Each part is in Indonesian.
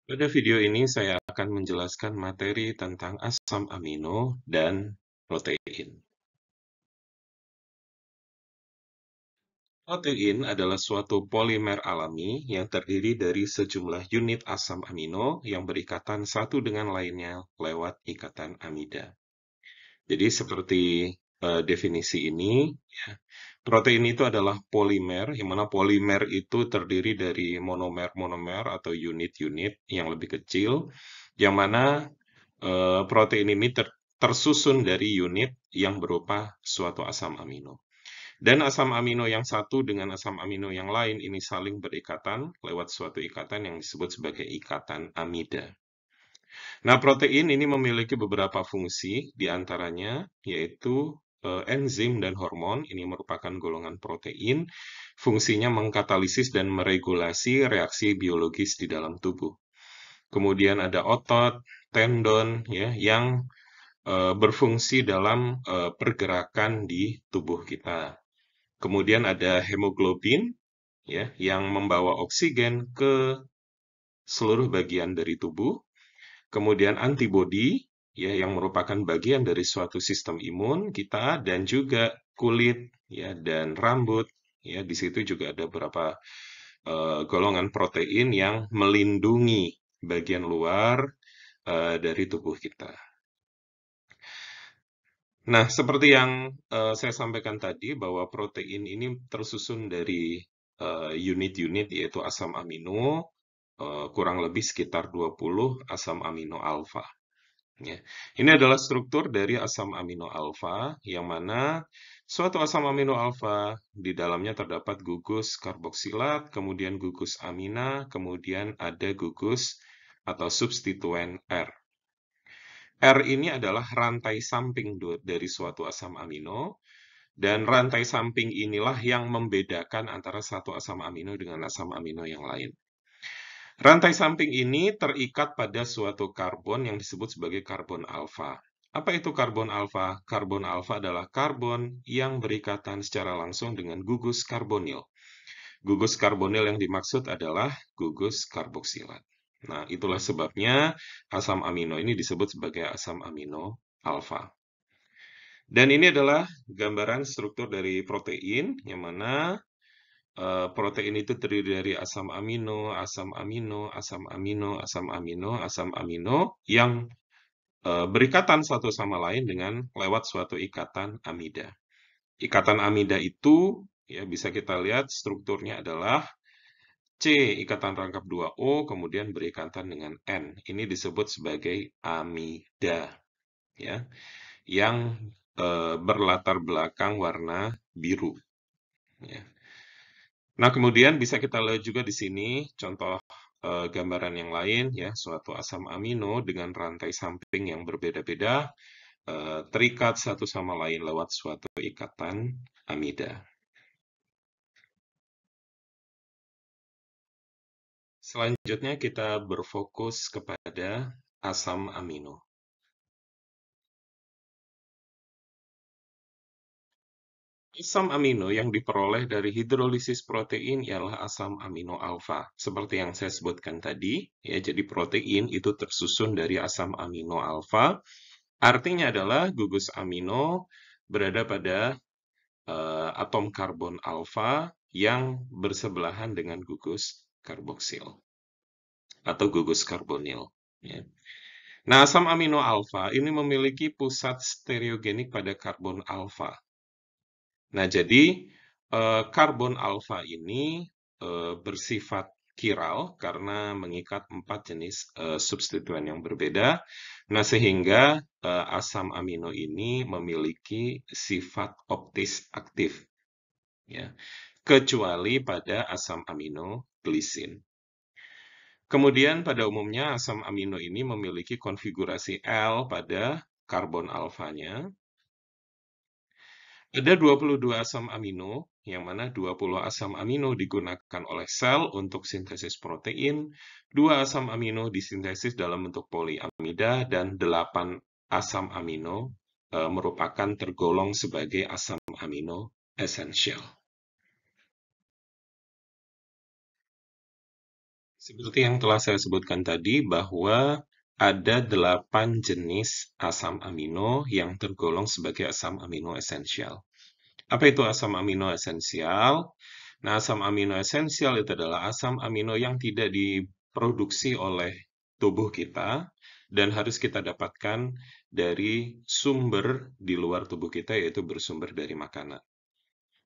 Pada video ini saya akan menjelaskan materi tentang asam amino dan protein. Protein adalah suatu polimer alami yang terdiri dari sejumlah unit asam amino yang berikatan satu dengan lainnya lewat ikatan amida. Jadi seperti definisi ini, ya, protein itu adalah polimer, yang mana polimer itu terdiri dari monomer-monomer atau unit-unit yang lebih kecil, yang mana protein ini tersusun dari unit yang berupa suatu asam amino. Dan asam amino yang satu dengan asam amino yang lain ini saling berikatan lewat suatu ikatan yang disebut sebagai ikatan amida. Nah, protein ini memiliki beberapa fungsi, diantaranya yaitu enzim dan hormon, ini merupakan golongan protein, fungsinya mengkatalisis dan meregulasi reaksi biologis di dalam tubuh. Kemudian ada otot, tendon, ya, yang berfungsi dalam pergerakan di tubuh kita. Kemudian ada hemoglobin, ya, yang membawa oksigen ke seluruh bagian dari tubuh. Kemudian antibodi, ya, yang merupakan bagian dari suatu sistem imun kita, dan juga kulit, ya, dan rambut, ya, di situ juga ada beberapa golongan protein yang melindungi bagian luar dari tubuh kita. Nah, seperti yang saya sampaikan tadi, bahwa protein ini tersusun dari unit-unit, yaitu asam amino, kurang lebih sekitar 20 asam amino alfa. Ya. Ini adalah struktur dari asam amino alfa, yang mana suatu asam amino alfa di dalamnya terdapat gugus karboksilat, kemudian gugus amina, kemudian ada gugus atau substituen R. R ini adalah rantai samping dari suatu asam amino, dan rantai samping inilah yang membedakan antara satu asam amino dengan asam amino yang lain. Rantai samping ini terikat pada suatu karbon yang disebut sebagai karbon alfa. Apa itu karbon alfa? Karbon alfa adalah karbon yang berikatan secara langsung dengan gugus karbonil. Gugus karbonil yang dimaksud adalah gugus karboksilat. Nah, itulah sebabnya asam amino ini disebut sebagai asam amino alfa. Dan ini adalah gambaran struktur dari protein, yang mana protein itu terdiri dari asam amino, asam amino, asam amino, asam amino, asam amino, yang berikatan satu sama lain dengan lewat suatu ikatan amida. Ikatan amida itu, ya, bisa kita lihat strukturnya adalah C, ikatan rangkap 2O, kemudian berikatan dengan N. Ini disebut sebagai amida, ya, yang berlatar belakang warna biru. Ya. Nah, kemudian bisa kita lihat juga di sini contoh gambaran yang lain, ya, suatu asam amino dengan rantai samping yang berbeda-beda terikat satu sama lain lewat suatu ikatan amida. Selanjutnya kita berfokus kepada asam amino. Asam amino yang diperoleh dari hidrolisis protein ialah asam amino alfa. Seperti yang saya sebutkan tadi, ya, jadi protein itu tersusun dari asam amino alfa. Artinya adalah gugus amino berada pada atom karbon alfa yang bersebelahan dengan gugus karboksil atau gugus karbonil. Ya. Nah, asam amino alfa ini memiliki pusat stereogenik pada karbon alfa. Nah, jadi karbon alfa ini bersifat kiral karena mengikat 4 jenis substituen yang berbeda. Nah, sehingga asam amino ini memiliki sifat optis aktif, ya, kecuali pada asam amino glisin. Kemudian pada umumnya asam amino ini memiliki konfigurasi L pada karbon alfanya. Ada 22 asam amino, yang mana 20 asam amino digunakan oleh sel untuk sintesis protein, 2 asam amino disintesis dalam bentuk poliamida, dan 8 asam amino merupakan tergolong sebagai asam amino esensial. Seperti yang telah saya sebutkan tadi bahwa ada 8 jenis asam amino yang tergolong sebagai asam amino esensial. Apa itu asam amino esensial? Nah, asam amino esensial itu adalah asam amino yang tidak diproduksi oleh tubuh kita dan harus kita dapatkan dari sumber di luar tubuh kita, yaitu bersumber dari makanan.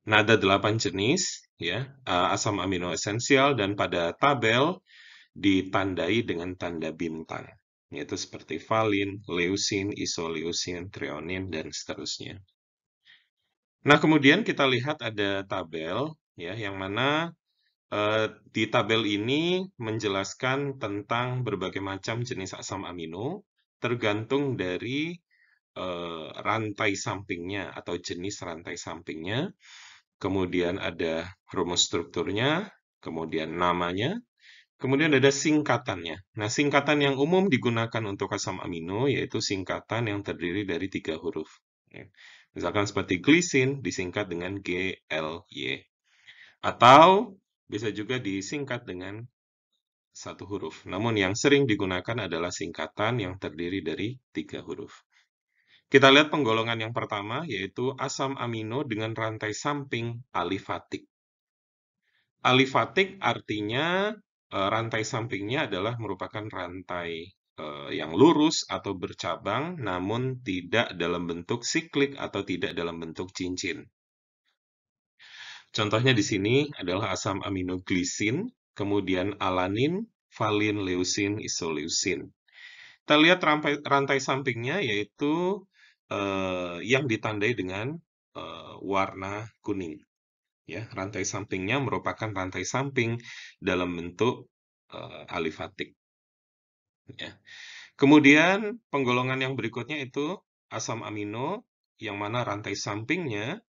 Nah, ada 8 jenis ya asam amino esensial dan pada tabel ditandai dengan tanda bintang, yaitu seperti valin, leusin, isoleusin, treonin, dan seterusnya. Nah, kemudian kita lihat ada tabel ya yang mana di tabel ini menjelaskan tentang berbagai macam jenis asam amino tergantung dari rantai sampingnya atau jenis rantai sampingnya. Kemudian ada rumus strukturnya, kemudian namanya, kemudian ada singkatannya. Nah, singkatan yang umum digunakan untuk asam amino yaitu singkatan yang terdiri dari 3 huruf. Ya. Misalkan seperti glisin disingkat dengan GLY. Atau bisa juga disingkat dengan 1 huruf. Namun yang sering digunakan adalah singkatan yang terdiri dari 3 huruf. Kita lihat penggolongan yang pertama, yaitu asam amino dengan rantai samping alifatik. Alifatik artinya rantai sampingnya adalah merupakan rantai yang lurus atau bercabang, namun tidak dalam bentuk siklik atau tidak dalam bentuk cincin. Contohnya di sini adalah asam amino glisin, kemudian alanin, valin, leusin, isoleusin. Kita lihat rantai sampingnya yaitu yang ditandai dengan warna kuning. Ya, rantai sampingnya merupakan rantai samping dalam bentuk alifatik. Ya. Kemudian penggolongan yang berikutnya itu asam amino yang mana rantai sampingnya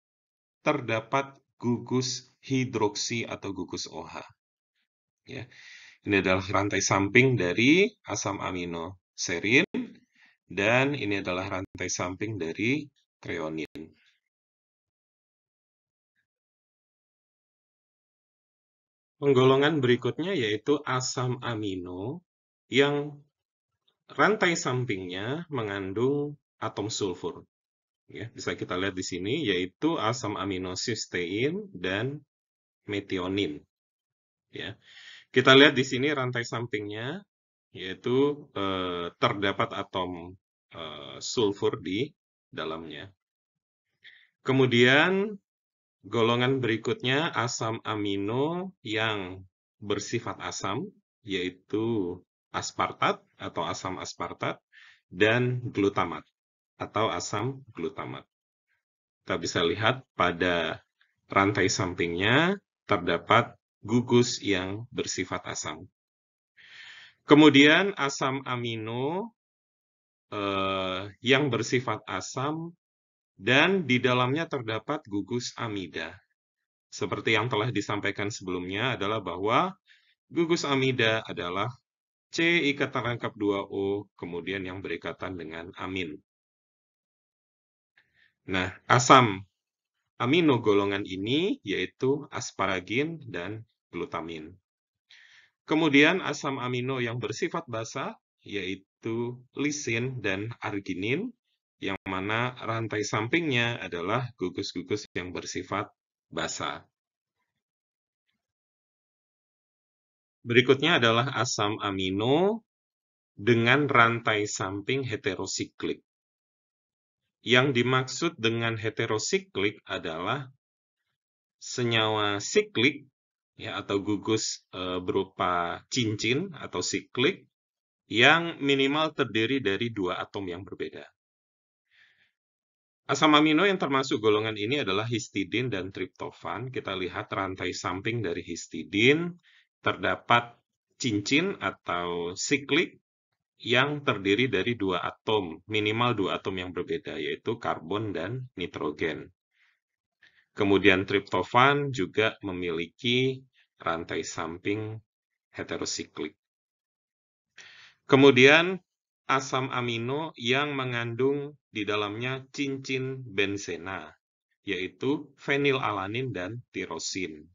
terdapat gugus hidroksi atau gugus OH. Ya. Ini adalah rantai samping dari asam amino serin dan ini adalah rantai samping dari treonin. Penggolongan berikutnya yaitu asam amino yang rantai sampingnya mengandung atom sulfur. Ya, bisa kita lihat di sini yaitu asam amino sistein dan metionin. Ya. Kita lihat di sini rantai sampingnya yaitu terdapat atom sulfur di dalamnya. Kemudian golongan berikutnya asam amino yang bersifat asam yaitu aspartat atau asam aspartat dan glutamat atau asam glutamat. Kita bisa lihat pada rantai sampingnya terdapat gugus yang bersifat asam. Kemudian asam amino yang bersifat asam dan di dalamnya terdapat gugus amida. Seperti yang telah disampaikan sebelumnya adalah bahwa gugus amida adalah C ikatan rangkap 2O, kemudian yang berikatan dengan amin. Nah, asam amino golongan ini yaitu asparagin dan glutamin. Kemudian asam amino yang bersifat basa yaitu lisin dan arginin, yang mana rantai sampingnya adalah gugus-gugus yang bersifat basa. Berikutnya adalah asam amino dengan rantai samping heterosiklik. Yang dimaksud dengan heterosiklik adalah senyawa siklik ya atau gugus berupa cincin atau siklik yang minimal terdiri dari 2 atom yang berbeda. Asam amino yang termasuk golongan ini adalah histidin dan triptofan. Kita lihat rantai samping dari histidin terdapat cincin atau siklik yang terdiri dari 2 atom, minimal 2 atom yang berbeda, yaitu karbon dan nitrogen. Kemudian triptofan juga memiliki rantai samping heterosiklik. Kemudian asam amino yang mengandung di dalamnya cincin benzena, yaitu fenilalanin dan tirosin.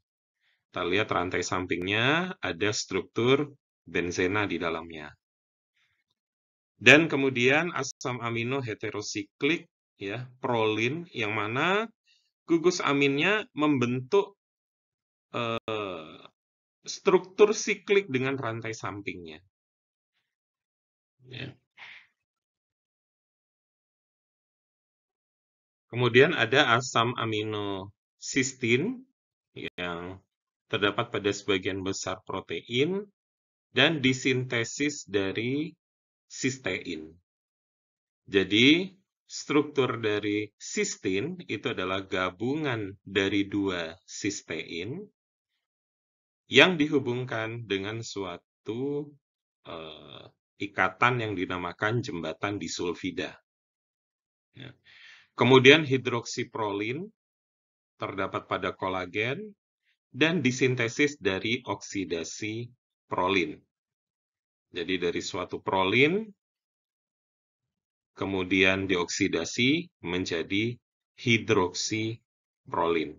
Kita lihat rantai sampingnya ada struktur benzena di dalamnya. Dan kemudian asam amino heterosiklik, ya, prolin, yang mana gugus aminnya membentuk struktur siklik dengan rantai sampingnya. Ya. Kemudian ada asam amino sistin yang terdapat pada sebagian besar protein dan disintesis dari sistein. Jadi, struktur dari sistin itu adalah gabungan dari dua sistein yang dihubungkan dengan suatu ikatan yang dinamakan jembatan disulfida. Ya. Kemudian hidroksiprolin terdapat pada kolagen dan disintesis dari oksidasi prolin. Jadi dari suatu prolin kemudian dioksidasi menjadi hidroksiprolin.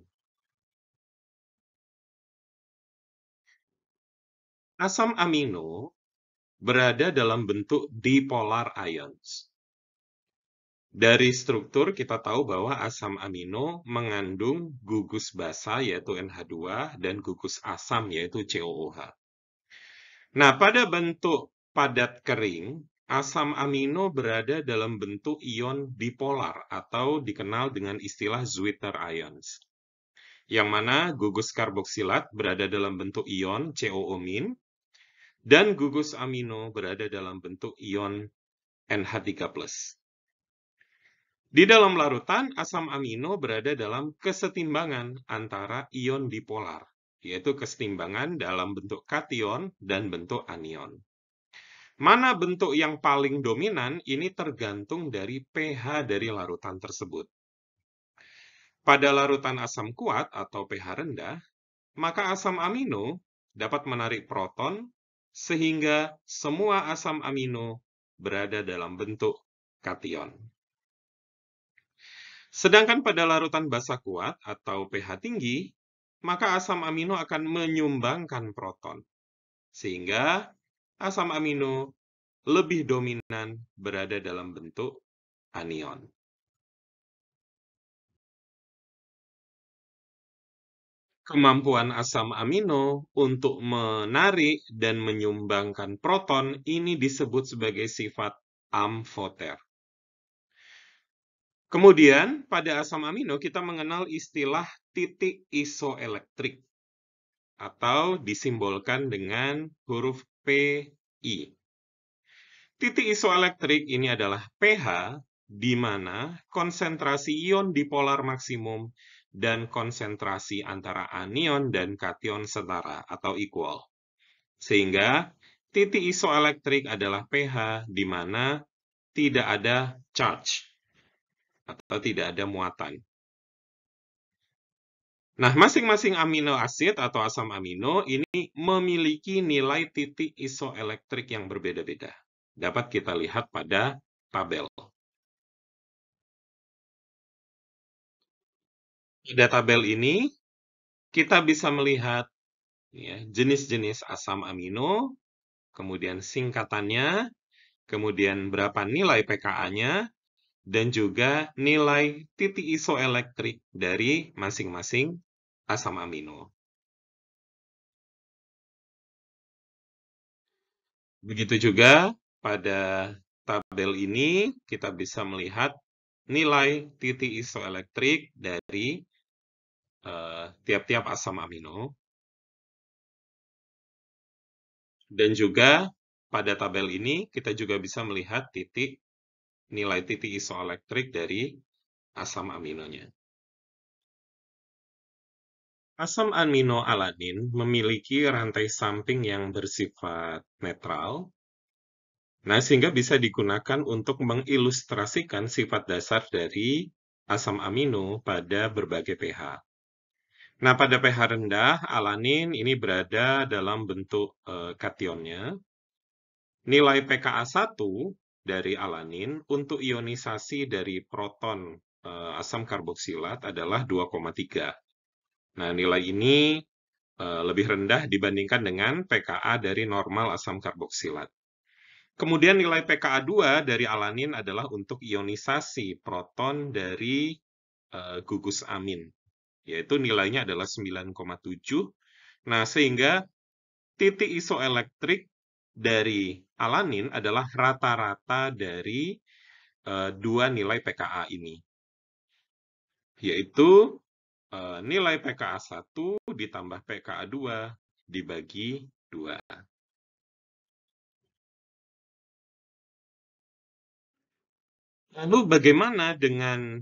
Asam amino berada dalam bentuk dipolar ions. Dari struktur kita tahu bahwa asam amino mengandung gugus basa yaitu NH2 dan gugus asam yaitu COOH. Nah, pada bentuk padat kering, asam amino berada dalam bentuk ion dipolar atau dikenal dengan istilah Zwitter ions. Yang mana gugus karboksilat berada dalam bentuk ion COO- dan gugus amino berada dalam bentuk ion NH3+. Di dalam larutan, asam amino berada dalam kesetimbangan antara ion dipolar, yaitu kesetimbangan dalam bentuk kation dan bentuk anion. Mana bentuk yang paling dominan, ini tergantung dari pH dari larutan tersebut. Pada larutan asam kuat atau pH rendah, maka asam amino dapat menarik proton, sehingga semua asam amino berada dalam bentuk kation. Sedangkan pada larutan basa kuat atau pH tinggi, maka asam amino akan menyumbangkan proton, sehingga asam amino lebih dominan berada dalam bentuk anion. Kemampuan asam amino untuk menarik dan menyumbangkan proton ini disebut sebagai sifat amfoter. Kemudian, pada asam amino kita mengenal istilah titik isoelektrik atau disimbolkan dengan huruf Pi. Titik isoelektrik ini adalah pH di mana konsentrasi ion dipolar maksimum dan konsentrasi antara anion dan kation setara atau equal. Sehingga titik isoelektrik adalah pH di mana tidak ada charge atau tidak ada muatan. Nah, masing-masing amino asid atau asam amino ini memiliki nilai titik isoelektrik yang berbeda-beda. Dapat kita lihat pada tabel. Pada tabel ini, kita bisa melihat ya, jenis-jenis asam amino, kemudian singkatannya, kemudian berapa nilai pKa-nya, dan juga nilai titik isoelektrik dari masing-masing asam amino. Begitu juga pada tabel ini kita bisa melihat nilai titik isoelektrik dari tiap-tiap asam amino. Dan juga pada tabel ini kita juga bisa melihat nilai titik isoelektrik dari asam aminonya. Asam amino alanin memiliki rantai samping yang bersifat netral, nah sehingga bisa digunakan untuk mengilustrasikan sifat dasar dari asam amino pada berbagai pH. Nah, pada pH rendah, alanin ini berada dalam bentuk kationnya. Nilai pKa1 dari alanin untuk ionisasi dari proton asam karboksilat adalah 2,3. Nah, nilai ini lebih rendah dibandingkan dengan pKa dari normal asam karboksilat. Kemudian nilai pKa 2 dari alanin adalah untuk ionisasi proton dari gugus amin, yaitu nilainya adalah 9,7. Nah, sehingga titik isoelektrik dari alanin adalah rata-rata dari dua nilai pKa ini, yaitu nilai pKa 1 ditambah pKa 2 dibagi 2. Lalu bagaimana dengan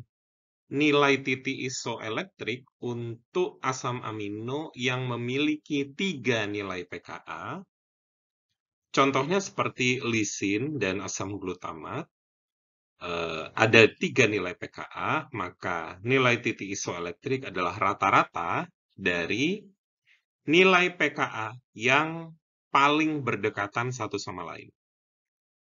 nilai titik isoelektrik untuk asam amino yang memiliki 3 nilai pKa? Contohnya seperti lisin dan asam glutamat, ada 3 nilai pKa, maka nilai titik isoelektrik adalah rata-rata dari nilai pKa yang paling berdekatan satu sama lain.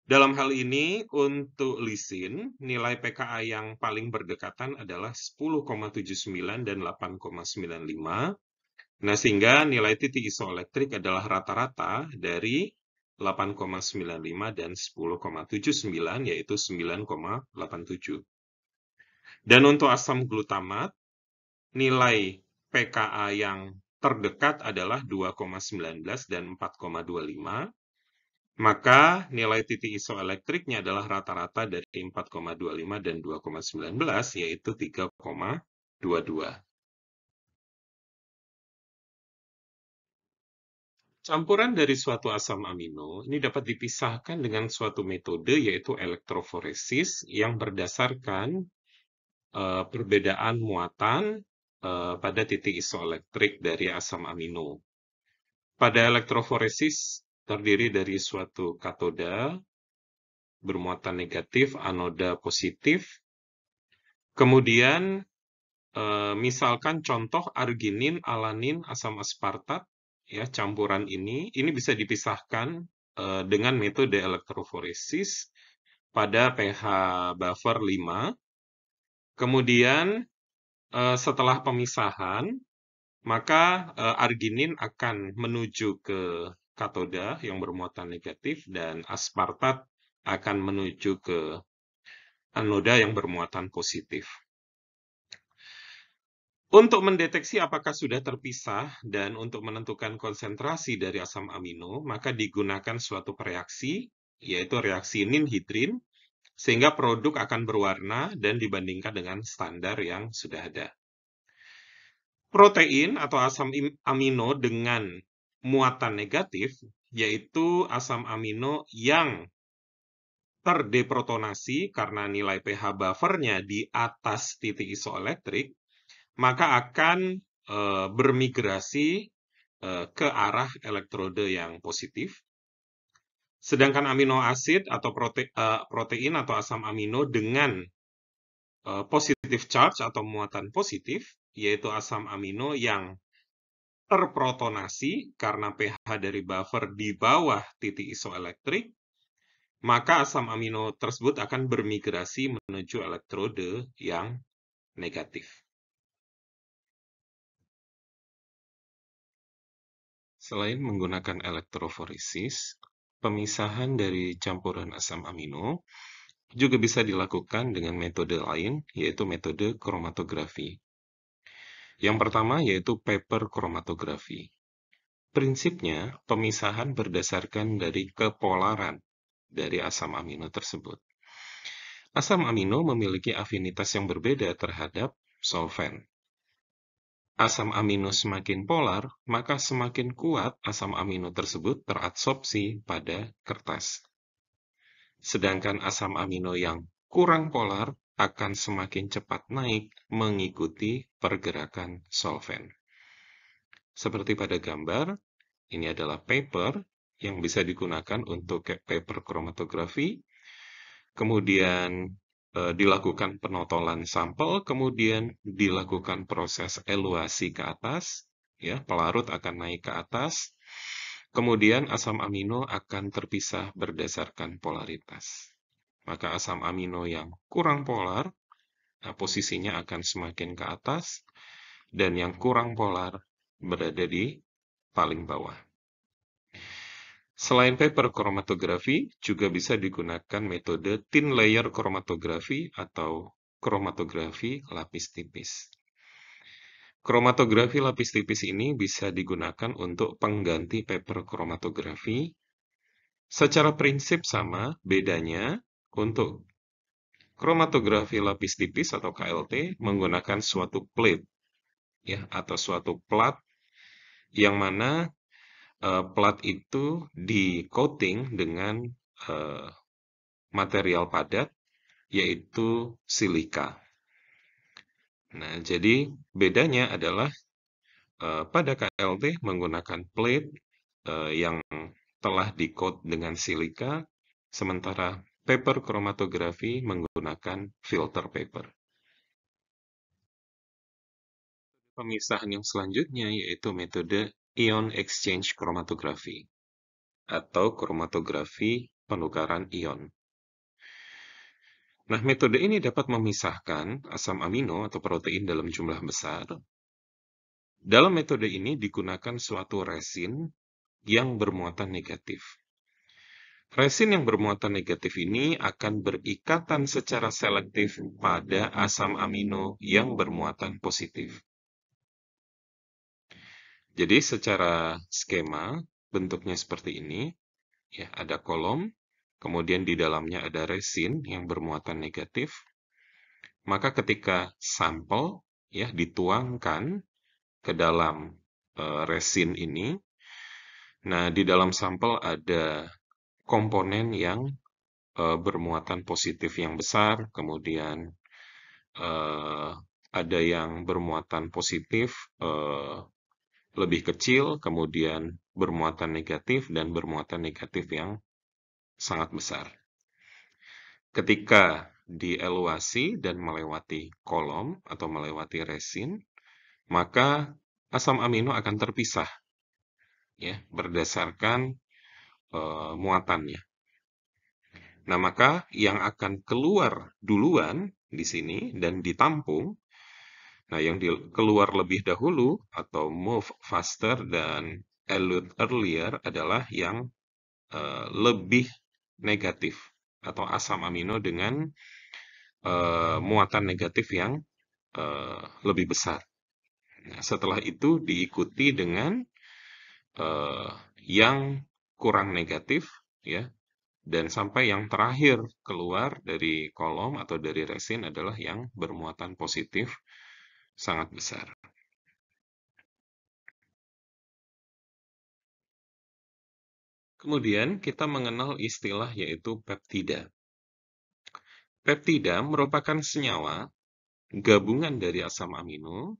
Dalam hal ini, untuk lisin, nilai pKa yang paling berdekatan adalah 10,79 dan 8,95. Nah, sehingga nilai titik isoelektrik adalah rata-rata dari 8,95 dan 10,79, yaitu 9,87. Dan untuk asam glutamat, nilai pKa yang terdekat adalah 2,19 dan 4,25. Maka nilai titik isoelektriknya adalah rata-rata dari 4,25 dan 2,19, yaitu 3,22. Campuran dari suatu asam amino ini dapat dipisahkan dengan suatu metode, yaitu elektroforesis, yang berdasarkan perbedaan muatan pada titik isoelektrik dari asam amino. Pada elektroforesis terdiri dari suatu katoda bermuatan negatif, anoda positif. Kemudian, misalkan contoh arginin, alanin, asam aspartat, ya, campuran ini bisa dipisahkan dengan metode elektroforesis pada pH buffer 5. Kemudian, setelah pemisahan, maka arginin akan menuju ke katoda yang bermuatan negatif dan aspartat akan menuju ke anoda yang bermuatan positif. Untuk mendeteksi apakah sudah terpisah dan untuk menentukan konsentrasi dari asam amino, maka digunakan suatu reaksi, yaitu reaksi ninhidrin, sehingga produk akan berwarna dan dibandingkan dengan standar yang sudah ada. Protein atau asam amino dengan muatan negatif, yaitu asam amino yang terdeprotonasi karena nilai pH buffernya di atas titik isoelektrik, maka akan bermigrasi ke arah elektrode yang positif. Sedangkan amino asid atau protein atau asam amino dengan positive charge atau muatan positif, yaitu asam amino yang terprotonasi karena pH dari buffer di bawah titik isoelektrik, maka asam amino tersebut akan bermigrasi menuju elektrode yang negatif. Selain menggunakan elektroforesis, pemisahan dari campuran asam amino juga bisa dilakukan dengan metode lain, yaitu metode kromatografi. Yang pertama yaitu paper kromatografi. Prinsipnya, pemisahan berdasarkan dari kepolaran dari asam amino tersebut. Asam amino memiliki afinitas yang berbeda terhadap solvent. Asam amino semakin polar, maka semakin kuat asam amino tersebut teradsorpsi pada kertas. Sedangkan asam amino yang kurang polar akan semakin cepat naik mengikuti pergerakan solvent. Seperti pada gambar, ini adalah paper yang bisa digunakan untuk paper kromatografi. Kemudian dilakukan penotolan sampel, kemudian dilakukan proses eluasi ke atas, ya, pelarut akan naik ke atas, kemudian asam amino akan terpisah berdasarkan polaritas. Maka asam amino yang kurang polar, posisinya akan semakin ke atas, dan yang kurang polar berada di paling bawah. Selain paper chromatography, juga bisa digunakan metode thin layer chromatography atau kromatografi lapis tipis. Kromatografi lapis tipis ini bisa digunakan untuk pengganti paper chromatography. Secara prinsip sama, bedanya untuk kromatografi lapis tipis atau KLT menggunakan suatu plate ya atau suatu plat yang mana plat itu di-coating dengan material padat, yaitu silika. Nah, jadi bedanya adalah pada KLT menggunakan plate yang telah di-coat dengan silika, sementara paper chromatography menggunakan filter paper. Pemisahan yang selanjutnya yaitu metode ion exchange chromatography atau kromatografi penukaran ion. Nah, metode ini dapat memisahkan asam amino atau protein dalam jumlah besar. Dalam metode ini digunakan suatu resin yang bermuatan negatif. Resin yang bermuatan negatif ini akan berikatan secara selektif pada asam amino yang bermuatan positif. Jadi secara skema bentuknya seperti ini, ya ada kolom, kemudian di dalamnya ada resin yang bermuatan negatif. Maka ketika sampel ya dituangkan ke dalam resin ini, nah di dalam sampel ada komponen yang bermuatan positif yang besar, kemudian ada yang bermuatan positif lebih kecil, kemudian bermuatan negatif, dan bermuatan negatif yang sangat besar. Ketika dieluasi dan melewati kolom atau melewati resin, maka asam amino akan terpisah ya berdasarkan muatannya. Nah, maka yang akan keluar duluan di sini dan ditampung, nah yang keluar lebih dahulu atau move faster dan elute earlier adalah yang lebih negatif atau asam amino dengan muatan negatif yang lebih besar. Nah, setelah itu diikuti dengan yang kurang negatif, ya, dan sampai yang terakhir keluar dari kolom atau dari resin adalah yang bermuatan positif sangat besar. Kemudian kita mengenal istilah yaitu peptida. Peptida merupakan senyawa gabungan dari asam amino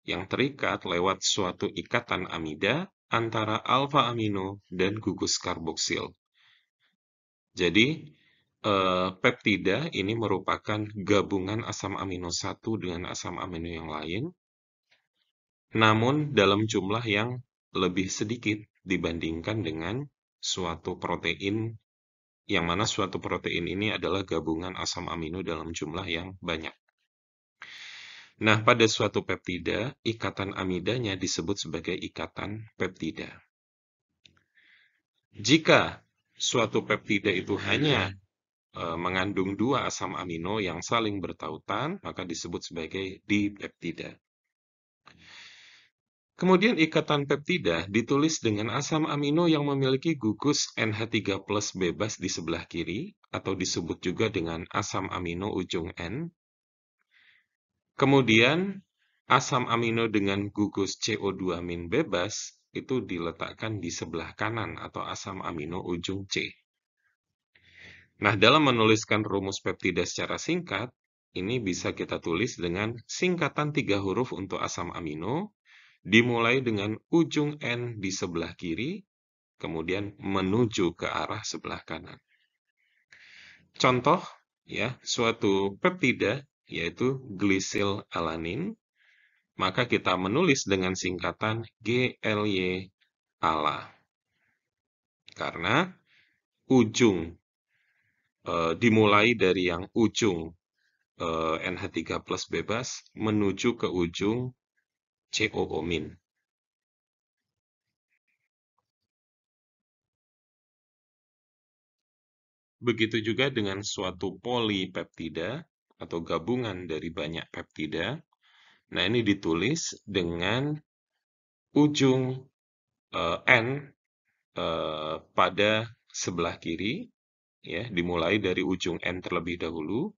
yang terikat lewat suatu ikatan amida antara alfa amino dan gugus karboksil. Jadi, peptida ini merupakan gabungan asam amino satu dengan asam amino yang lain, namun dalam jumlah yang lebih sedikit dibandingkan dengan suatu protein, yang mana suatu protein ini adalah gabungan asam amino dalam jumlah yang banyak. Nah, pada suatu peptida, ikatan amidanya disebut sebagai ikatan peptida. Jika suatu peptida itu hanya mengandung dua asam amino yang saling bertautan, maka disebut sebagai dipeptida. Kemudian ikatan peptida ditulis dengan asam amino yang memiliki gugus NH3+ bebas di sebelah kiri, atau disebut juga dengan asam amino ujung N. Kemudian asam amino dengan gugus CO2- bebas itu diletakkan di sebelah kanan atau asam amino ujung C. Nah, dalam menuliskan rumus peptida secara singkat, ini bisa kita tulis dengan singkatan 3 huruf untuk asam amino, dimulai dengan ujung N di sebelah kiri, kemudian menuju ke arah sebelah kanan. Contoh, ya, suatu peptida, yaitu glisil-alanin, maka kita menulis dengan singkatan GLY-ALA. Karena ujung dimulai dari yang ujung NH3+ bebas menuju ke ujung COO-. Begitu juga dengan suatu polipeptida atau gabungan dari banyak peptida. Nah, ini ditulis dengan ujung N pada sebelah kiri, ya, dimulai dari ujung N terlebih dahulu,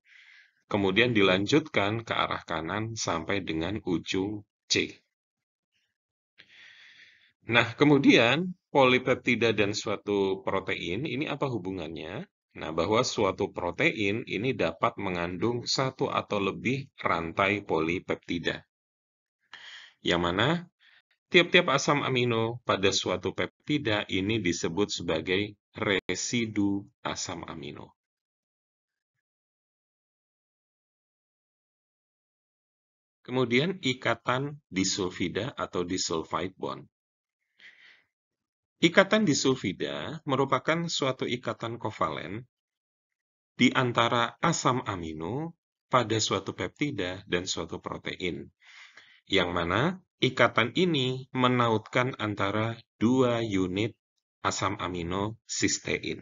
kemudian dilanjutkan ke arah kanan sampai dengan ujung C. Nah, kemudian polipeptida dan suatu protein ini apa hubungannya? Nah, bahwa suatu protein ini dapat mengandung satu atau lebih rantai polipeptida, yang mana tiap-tiap asam amino pada suatu peptida ini disebut sebagai residu asam amino. Kemudian ikatan disulfida atau disulfide bond. Ikatan disulfida merupakan suatu ikatan kovalen di antara asam amino pada suatu peptida dan suatu protein, yang mana ikatan ini menautkan antara dua unit asam amino sistein.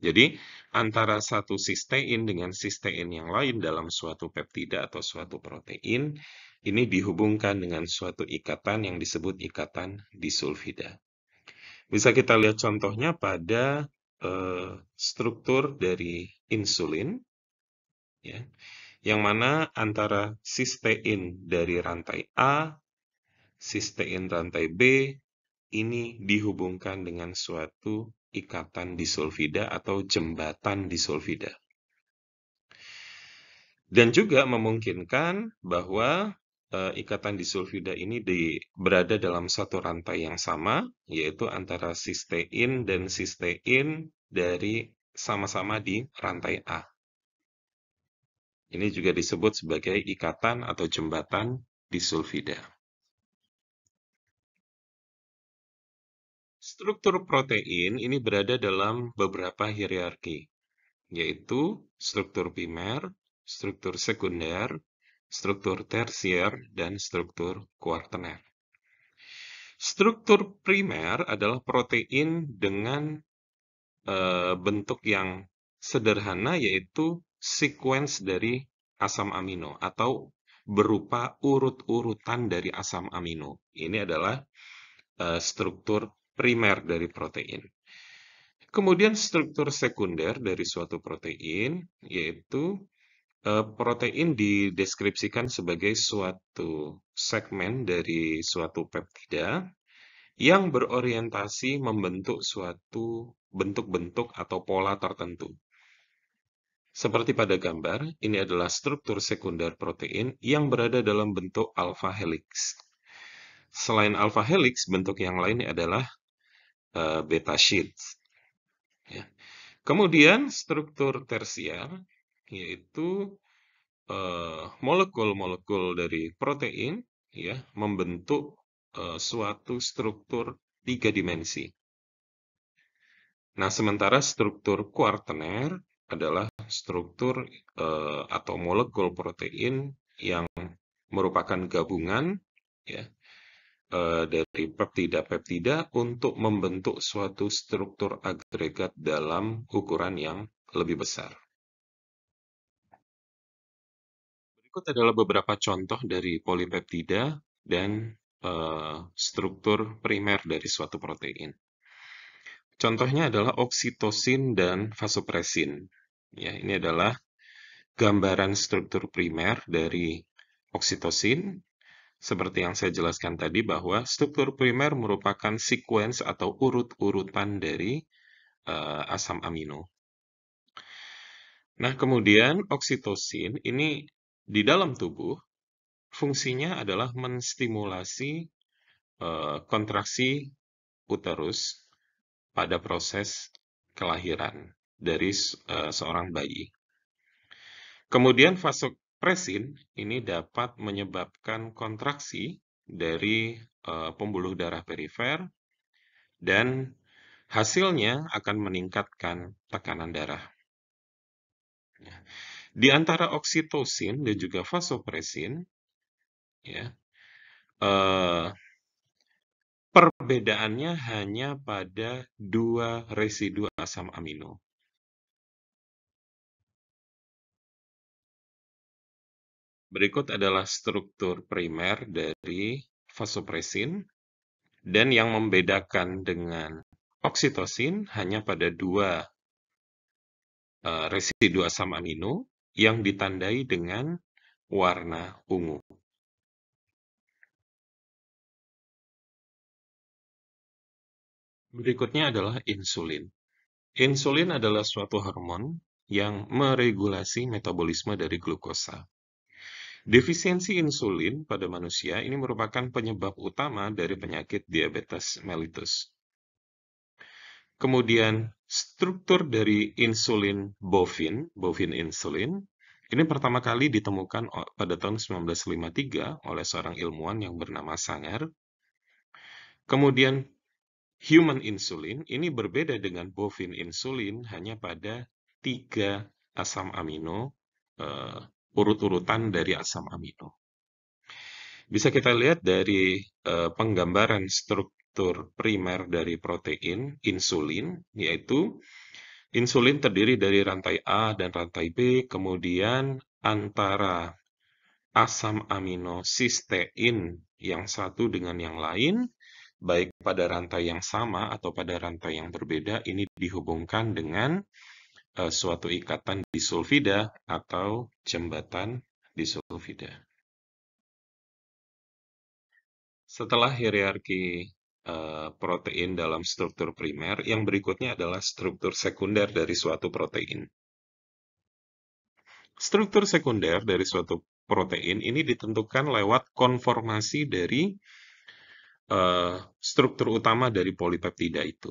Jadi, antara satu sistein dengan sistein yang lain dalam suatu peptida atau suatu protein, ini dihubungkan dengan suatu ikatan yang disebut ikatan disulfida. Bisa kita lihat contohnya pada struktur dari insulin, ya, yang mana antara sistein dari rantai A, sistein rantai B, ini dihubungkan dengan suatu ikatan disulfida atau jembatan disulfida. Dan juga memungkinkan bahwa ikatan disulfida ini berada dalam satu rantai yang sama, yaitu antara sistein dan sistein dari sama-sama di rantai A. Ini juga disebut sebagai ikatan atau jembatan disulfida. Struktur protein ini berada dalam beberapa hierarki, yaitu struktur primer, struktur sekunder, struktur tersier, dan struktur kuartener. Struktur primer adalah protein dengan bentuk yang sederhana, yaitu sequence dari asam amino atau berupa urut-urutan dari asam amino. Ini adalah struktur primer dari protein. Kemudian struktur sekunder dari suatu protein, yaitu protein dideskripsikan sebagai suatu segmen dari suatu peptida yang berorientasi membentuk suatu bentuk-bentuk atau pola tertentu. Seperti pada gambar, ini adalah struktur sekunder protein yang berada dalam bentuk alpha helix. Selain alpha helix, bentuk yang lain adalah beta sheet. Ya. Kemudian struktur tersier, yaitu molekul-molekul dari protein, ya, membentuk suatu struktur 3 dimensi. Nah, sementara struktur kuartener adalah struktur atau molekul protein yang merupakan gabungan, ya, dari peptida-peptida untuk membentuk suatu struktur agregat dalam ukuran yang lebih besar. Berikut adalah beberapa contoh dari polipeptida dan struktur primer dari suatu protein. Contohnya adalah oksitosin dan vasopresin. Ya, ini adalah gambaran struktur primer dari oksitosin. Seperti yang saya jelaskan tadi, bahwa struktur primer merupakan sequence atau urut-urutan dari asam amino. Nah, kemudian oksitosin ini di dalam tubuh fungsinya adalah menstimulasi kontraksi uterus pada proses kelahiran dari seorang bayi. Kemudian vasopresin ini dapat menyebabkan kontraksi dari pembuluh darah perifer dan hasilnya akan meningkatkan tekanan darah. Di antara oksitosin dan juga vasopresin, ya, perbedaannya hanya pada dua residu asam amino. Berikut adalah struktur primer dari vasopresin, dan yang membedakan dengan oksitosin hanya pada dua residu asam amino yang ditandai dengan warna ungu. Berikutnya adalah insulin. Insulin adalah suatu hormon yang meregulasi metabolisme dari glukosa. Defisiensi insulin pada manusia ini merupakan penyebab utama dari penyakit diabetes mellitus. Kemudian, struktur dari insulin bovin insulin, ini pertama kali ditemukan pada tahun 1953 oleh seorang ilmuwan yang bernama Sanger. Kemudian, human insulin ini berbeda dengan bovin insulin hanya pada 3 asam amino, urut-urutan dari asam amino. Bisa kita lihat dari penggambaran struktur primer dari protein insulin, yaitu insulin terdiri dari rantai A dan rantai B, kemudian antara asam amino sistein yang satu dengan yang lain, baik pada rantai yang sama atau pada rantai yang berbeda, ini dihubungkan dengan suatu ikatan disulfida atau jembatan disulfida. Setelah hierarki protein dalam struktur primer, yang berikutnya adalah struktur sekunder dari suatu protein. Struktur sekunder dari suatu protein ini ditentukan lewat konformasi dari struktur utama dari polipeptida itu,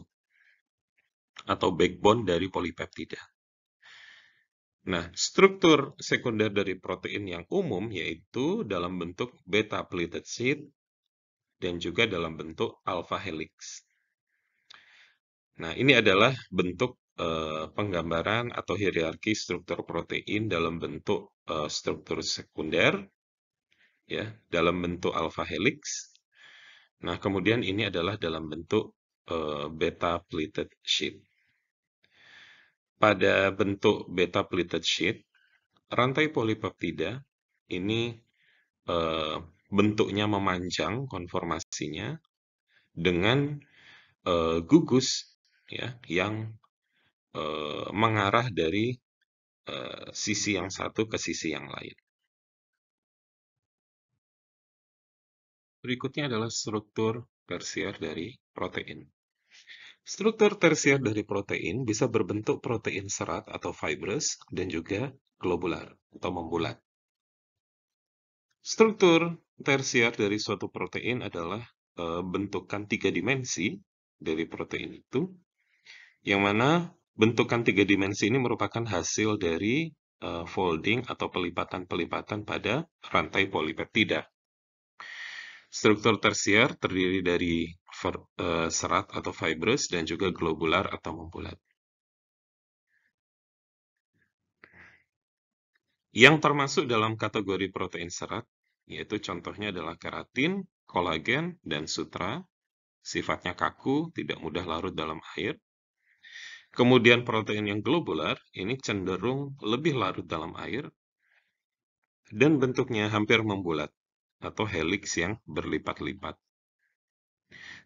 atau backbone dari polipeptida. Nah, struktur sekunder dari protein yang umum yaitu dalam bentuk beta-pleated sheet dan juga dalam bentuk alpha helix. Nah, ini adalah bentuk penggambaran atau hierarki struktur protein dalam bentuk struktur sekunder, ya, dalam bentuk alpha helix. Nah, kemudian ini adalah dalam bentuk beta-pleated sheet. Pada bentuk beta-pleated sheet, rantai polipeptida ini bentuknya memanjang konformasinya dengan gugus, ya, yang mengarah dari sisi yang satu ke sisi yang lain. Berikutnya adalah struktur tersier dari protein. Struktur tersier dari protein bisa berbentuk protein serat atau fibrous dan juga globular atau membulat. Struktur tersier dari suatu protein adalah bentukan 3 dimensi dari protein itu, yang mana bentukan 3 dimensi ini merupakan hasil dari folding atau pelipatan-pelipatan pada rantai polipeptida. Struktur tersier terdiri dari serat atau fibrous dan juga globular atau membulat. Yang termasuk dalam kategori protein serat, yaitu contohnya adalah keratin, kolagen, dan sutra. Sifatnya kaku, tidak mudah larut dalam air. Kemudian protein yang globular, ini cenderung lebih larut dalam air, dan bentuknya hampir membulat, atau helix yang berlipat-lipat.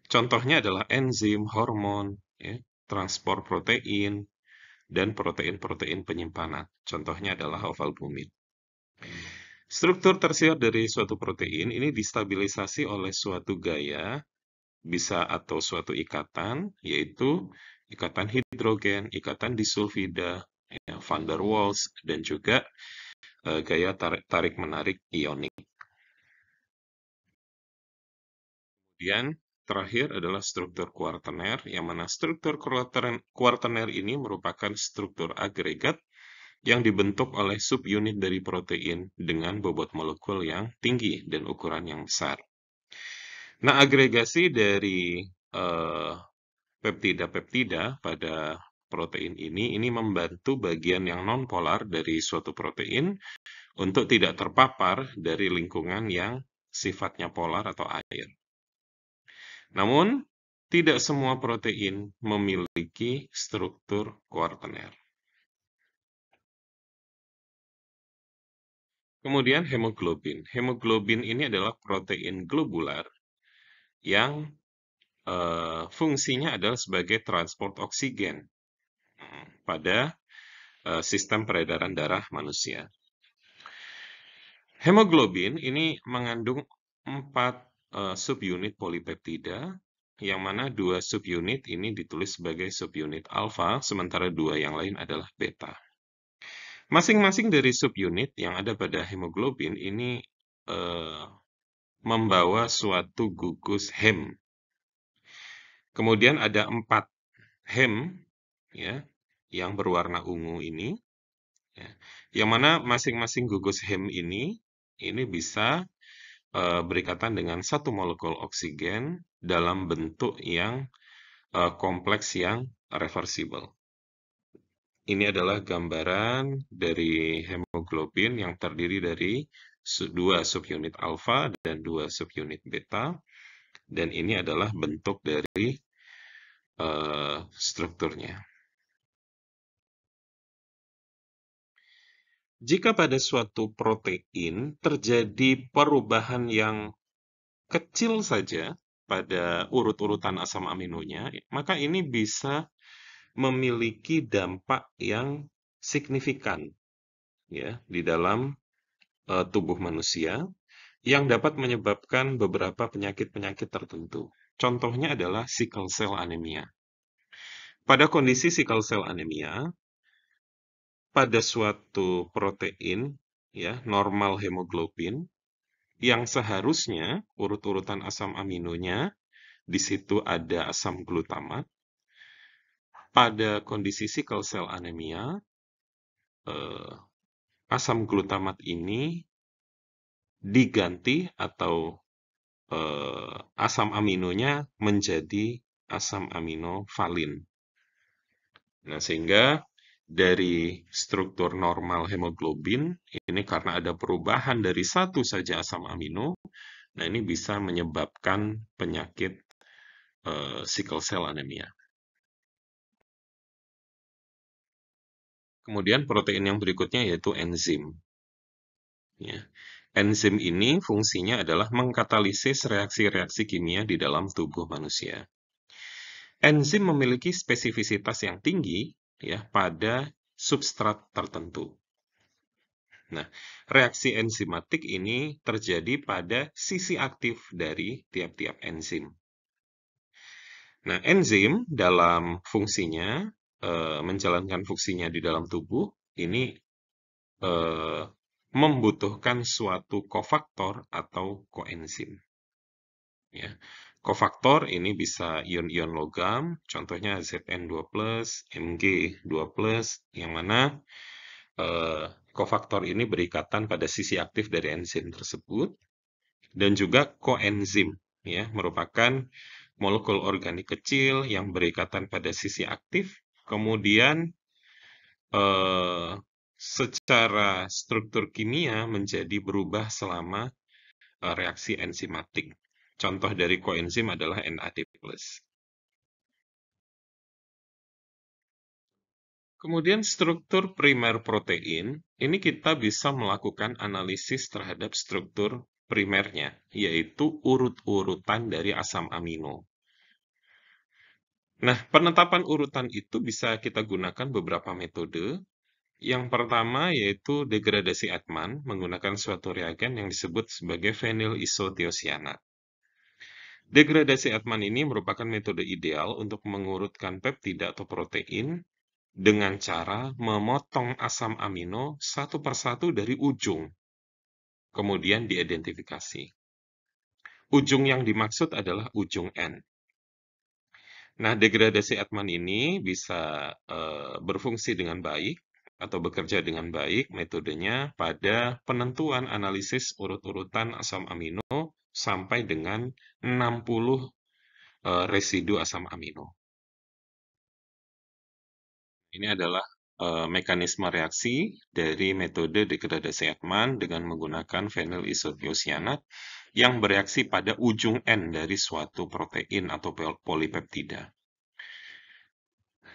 Contohnya adalah enzim, hormon, ya, transport protein, dan protein-protein penyimpanan. Contohnya adalah ovalbumin. Struktur tersier dari suatu protein ini distabilisasi oleh suatu gaya, bisa atau suatu ikatan, yaitu ikatan hidrogen, ikatan disulfida, ya, van der Waals, dan juga gaya tarik-menarik ionik. Kemudian, terakhir adalah struktur kuartener, yang mana struktur kuartener ini merupakan struktur agregat yang dibentuk oleh subunit dari protein dengan bobot molekul yang tinggi dan ukuran yang besar. Nah, agregasi dari peptida-peptida pada protein ini membantu bagian yang nonpolar dari suatu protein untuk tidak terpapar dari lingkungan yang sifatnya polar atau air. Namun, tidak semua protein memiliki struktur kuartener. Kemudian hemoglobin. Hemoglobin ini adalah protein globular yang fungsinya adalah sebagai transport oksigen pada sistem peredaran darah manusia. Hemoglobin ini mengandung 4 subunit polipeptida, yang mana 2 subunit ini ditulis sebagai subunit alfa, sementara 2 yang lain adalah beta. Masing-masing dari subunit yang ada pada hemoglobin ini membawa suatu gugus hem. Kemudian ada 4 hem ya, yang berwarna ungu ini, ya, yang mana masing-masing gugus hem ini bisa berikatan dengan satu molekul oksigen dalam bentuk yang kompleks yang reversible. Ini adalah gambaran dari hemoglobin yang terdiri dari 2 subunit alfa dan 2 subunit beta, dan ini adalah bentuk dari strukturnya. Jika pada suatu protein terjadi perubahan yang kecil saja pada urut-urutan asam aminonya, maka ini bisa memiliki dampak yang signifikan ya di dalam tubuh manusia yang dapat menyebabkan beberapa penyakit-penyakit tertentu. Contohnya adalah sickle cell anemia. Pada kondisi sickle cell anemia, pada suatu protein ya normal hemoglobin yang seharusnya urut-urutan asam aminonya di situ ada asam glutamat. Pada kondisi sickle cell anemia, asam glutamat ini diganti atau asam aminonya menjadi asam amino valin. Nah, sehingga dari struktur normal hemoglobin, ini karena ada perubahan dari satu saja asam amino, nah ini bisa menyebabkan penyakit sickle cell anemia. Kemudian protein yang berikutnya yaitu enzim. Ya. Enzim ini fungsinya adalah mengkatalisis reaksi-reaksi kimia di dalam tubuh manusia. Enzim memiliki spesifisitas yang tinggi ya pada substrat tertentu. Nah, reaksi enzimatik ini terjadi pada sisi aktif dari tiap-tiap enzim. Nah, enzim dalam fungsinya, menjalankan fungsinya di dalam tubuh, ini membutuhkan suatu kofaktor atau koenzim. Ya. Kofaktor ini bisa ion-ion logam, contohnya Zn2+, Mg2+, yang mana kofaktor ini berikatan pada sisi aktif dari enzim tersebut, dan juga koenzim, ya, merupakan molekul organik kecil yang berikatan pada sisi aktif, kemudian secara struktur kimia menjadi berubah selama reaksi enzimatik. Contoh dari koenzim adalah NAD+. Kemudian struktur primer protein, ini kita bisa melakukan analisis terhadap struktur primernya, yaitu urut-urutan dari asam amino. Nah, penetapan urutan itu bisa kita gunakan beberapa metode. Yang pertama yaitu degradasi Edman menggunakan suatu reagen yang disebut sebagai fenyl isothiocyanat. Degradasi Edman ini merupakan metode ideal untuk mengurutkan peptida atau protein dengan cara memotong asam amino satu persatu dari ujung, kemudian diidentifikasi. Ujung yang dimaksud adalah ujung N. Nah, degradasi Edman ini bisa berfungsi dengan baik atau bekerja dengan baik metodenya pada penentuan analisis urut-urutan asam amino sampai dengan 60 residu asam amino. Ini adalah mekanisme reaksi dari metode degradasi Edman dengan menggunakan fenyl isothiocyanat yang bereaksi pada ujung N dari suatu protein atau polipeptida.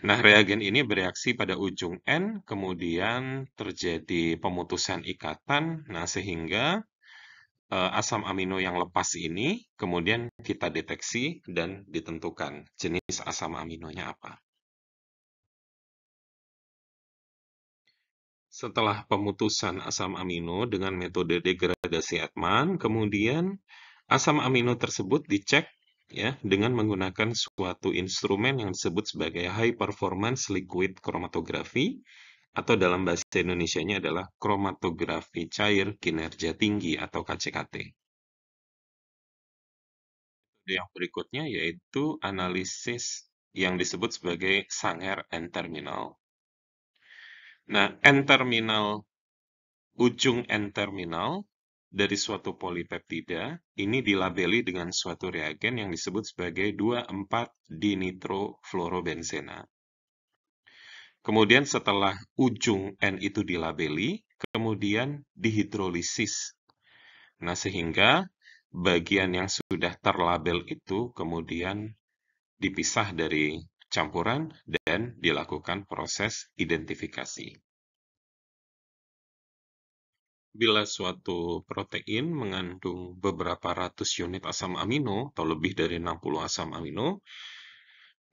Nah, reagen ini bereaksi pada ujung N, kemudian terjadi pemutusan ikatan. Nah, sehingga asam amino yang lepas ini kemudian kita deteksi dan ditentukan jenis asam aminonya apa. Setelah pemutusan asam amino dengan metode degradasi Edman, kemudian asam amino tersebut dicek ya dengan menggunakan suatu instrumen yang disebut sebagai high performance liquid chromatography atau dalam bahasa Indonesianya adalah kromatografi cair kinerja tinggi atau KCKT. Yang berikutnya yaitu analisis yang disebut sebagai Sanger N-terminal. Nah, N-terminal, ujung N-terminal dari suatu polipeptida ini dilabeli dengan suatu reagen yang disebut sebagai 2,4-dinitrofluorobenzena. Kemudian setelah ujung N itu dilabeli, kemudian dihidrolisis. Nah, sehingga bagian yang sudah terlabel itu kemudian dipisah dari campuran dan dilakukan proses identifikasi. Bila suatu protein mengandung beberapa ratus unit asam amino atau lebih dari 60 asam amino,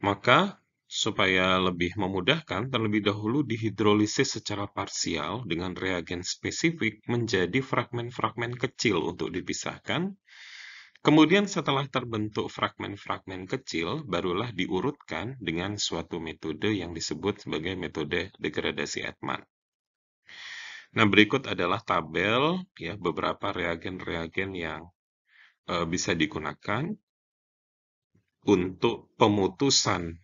maka supaya lebih memudahkan, terlebih dahulu dihidrolisis secara parsial dengan reagen spesifik menjadi fragmen-fragmen kecil untuk dipisahkan. Kemudian setelah terbentuk fragmen-fragmen kecil, barulah diurutkan dengan suatu metode yang disebut sebagai metode degradasi Edman. Nah, berikut adalah tabel ya beberapa reagen-reagen yang bisa digunakan untuk pemutusan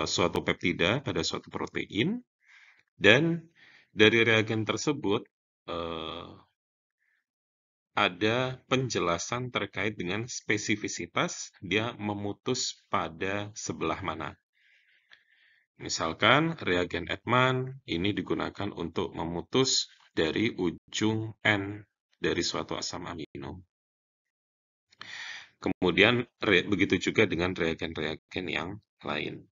suatu peptida pada suatu protein, dan dari reagen tersebut ada penjelasan terkait dengan spesifisitas dia memutus pada sebelah mana. Misalkan reagen Edman ini digunakan untuk memutus dari ujung N dari suatu asam amino. Kemudian begitu juga dengan reagen-reagen yang lain.